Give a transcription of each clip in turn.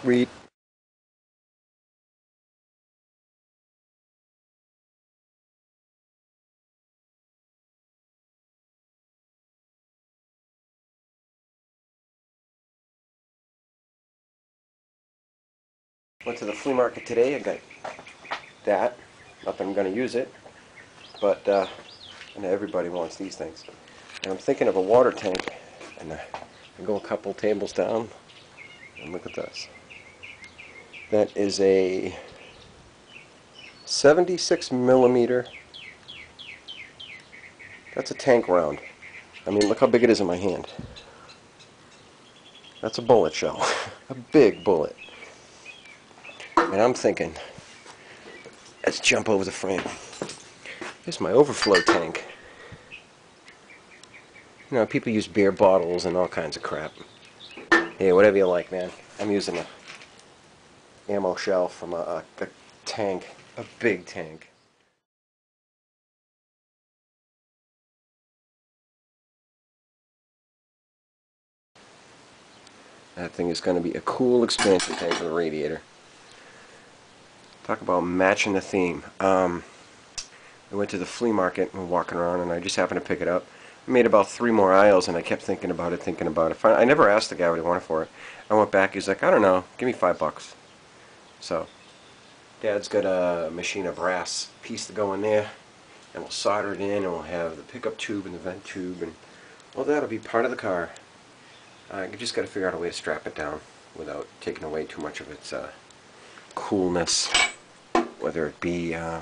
Read. Went to the flea market today. I got that. Not that I'm going to use it, but I know everybody wants these things. And I'm thinking of a water tank. And I go a couple tables down, and look at this. That is a 76 millimeter. That's a tank round. I mean, look how big it is in my hand. That's a bullet shell. A big bullet. And I'm thinking, let's jump over the frame. Here's my overflow tank. You know, people use beer bottles and all kinds of crap. Hey, whatever you like, man. I'm using a ammo shell from a tank, a big tank. That thing is going to be a cool expansion tank for the radiator. Talk about matching the theme. I went to the flea market and walking around, and I just happened to pick it up. I made about 3 more aisles, and I kept thinking about it. I never asked the guy what he wanted for it. I went back. He's like, I don't know. Give me $5. So, Dad's got a machine of brass piece to go in there, and we'll solder it in, and we'll have the pickup tube and the vent tube, and well, that'll be part of the car. I just got to figure out a way to strap it down without taking away too much of its coolness. Whether it be, I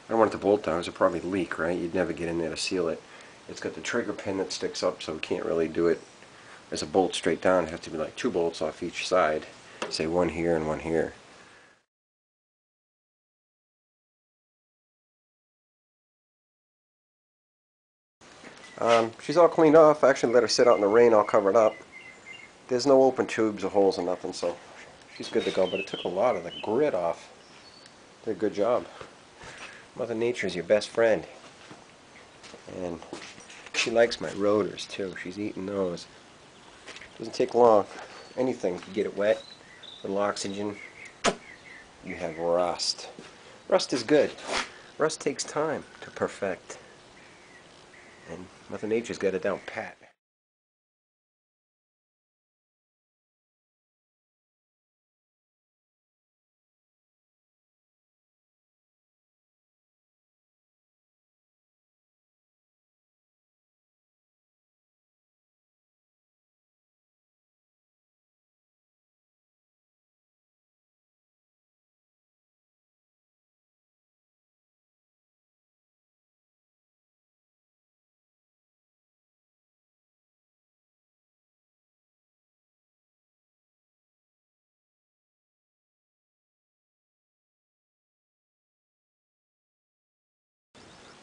don't want it to bolt down, it'll probably leak, right? You'd never get in there to seal it. It's got the trigger pin that sticks up, so we can't really do it as a bolt straight down. It has to be like 2 bolts off each side. Say one here and one here. She's all cleaned off. I actually let her sit out in the rain all covered up. There's no open tubes or holes or nothing, so she's good to go, but it took a lot of the grit off. Did a good job. Mother Nature's your best friend. And she likes my rotors too. She's eating those. Doesn't take long. Anything, you get it wet, little oxygen, you have rust. Rust is good. Rust takes time to perfect. And Mother Nature's got it down pat.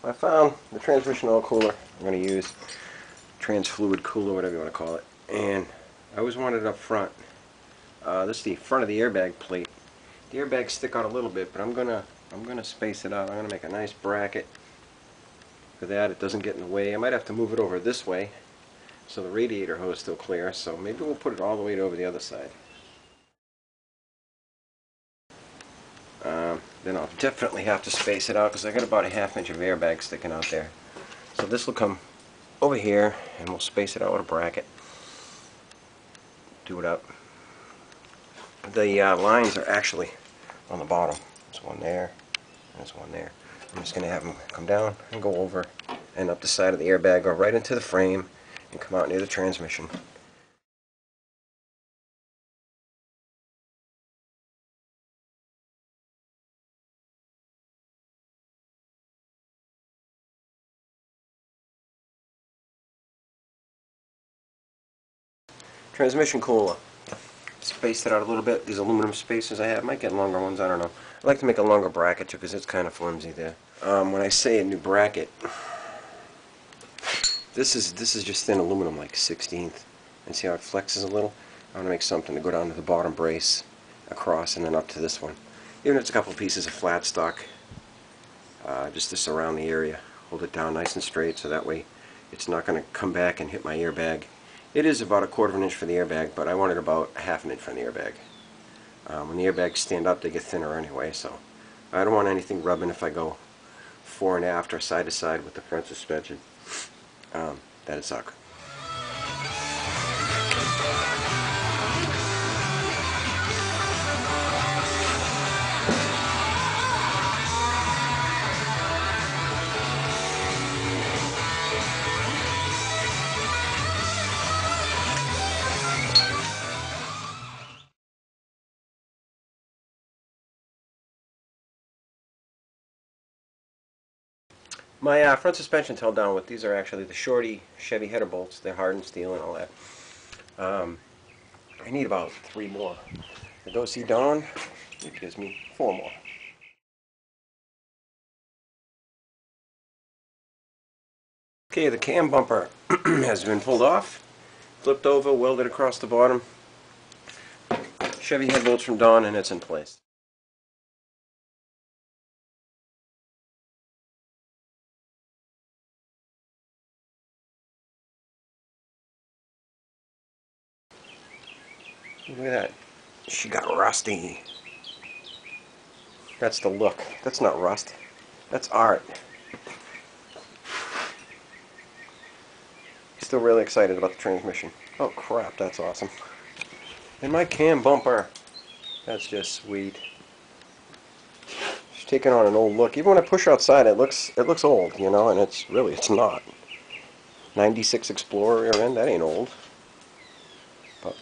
I found the transmission oil cooler I'm going to use. Trans fluid cooler, whatever you want to call it. And I always wanted it up front. This is the front of the airbag plate. The airbags stick out a little bit, but I'm gonna space it out. I'm gonna make a nice bracket for that. It doesn't get in the way. I might have to move it over this way so the radiator hose is still clear. So maybe we'll put it all the way over the other side. Then I'll definitely have to space it out because I got about a ½ inch of airbag sticking out there. So this will come over here, and we'll space it out with a bracket. Do it up. The lines are actually on the bottom. There's one there, and there's one there. I'm just going to have them come down and go over and up the side of the airbag, go right into the frame, and come out near the transmission. Transmission cooler. Spaced it out a little bit. These aluminum spacers I have might get longer ones. I don't know. I like to make a longer bracket too because it's kind of flimsy there. When I say a new bracket, this is just thin aluminum, like 1/16. And see how it flexes a little? I want to make something to go down to the bottom brace, across, and then up to this one. Even if it's a couple pieces of flat stock, just to surround the area. Hold it down nice and straight so that way it's not going to come back and hit my airbag. It is about 1/4 inch for the airbag, but I wanted about 1/2 inch for the airbag. When the airbags stand up, they get thinner anyway, so I don't want anything rubbing if I go fore and aft or side to side with the front suspension. That'd suck. My front suspension's held down with, these are actually the shorty Chevy header bolts. They're hardened steel and all that. I need about 3 more. I go see Dawn, it gives me 4 more. Okay, the cam bumper has been pulled off, flipped over, welded across the bottom. Chevy head bolts from Dawn, and it's in place. Look at that. She got rusty. That's the look. That's not rust. That's art. Still really excited about the transmission. Oh crap, that's awesome. And my cam bumper. That's just sweet. She's taking on an old look. Even when I push outside, it looks old, you know, and it's not. 96 Explorer rear end, that ain't old. But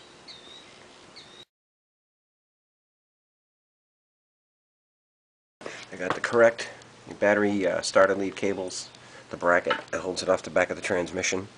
I got the correct battery starter lead cables, the bracket that holds it off the back of the transmission.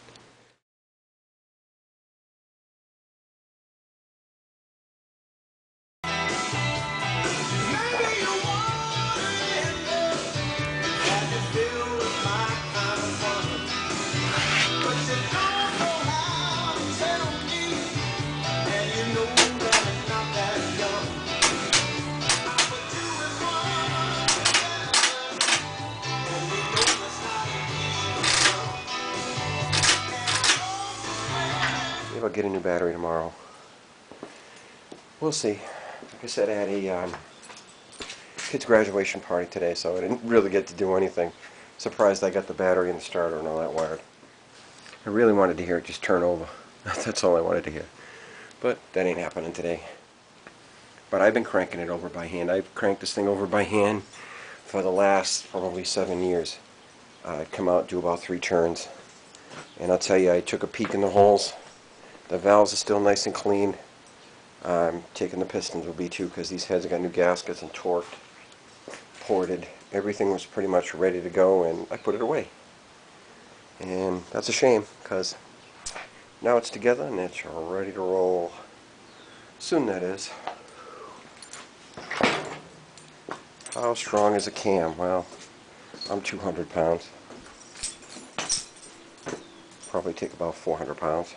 Maybe I'll get a new battery tomorrow. We'll see. Like I said, I had a kid's graduation party today, so I didn't really get to do anything. Surprised I got the battery and the starter and all that wired. I really wanted to hear it just turn over. That's all I wanted to hear. But that ain't happening today. But I've been cranking it over by hand. I've cranked this thing over by hand for the last probably 7 years. I'd come out, do about 3 turns. And I'll tell you, I took a peek in the holes. The valves are still nice and clean. I'm taking the pistons with B2 because these heads have got new gaskets and torqued, ported. Everything was pretty much ready to go, and I put it away. And that's a shame because now it's together and it's ready to roll. Soon, that is. How strong is a cam? Well, I'm 200 pounds. Probably take about 400 pounds.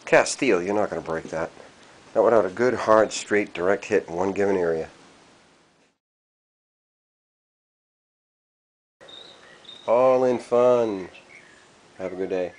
Cast steel, you're not going to break that. Not without a good, hard, straight, direct hit in one given area. All in fun. Have a good day.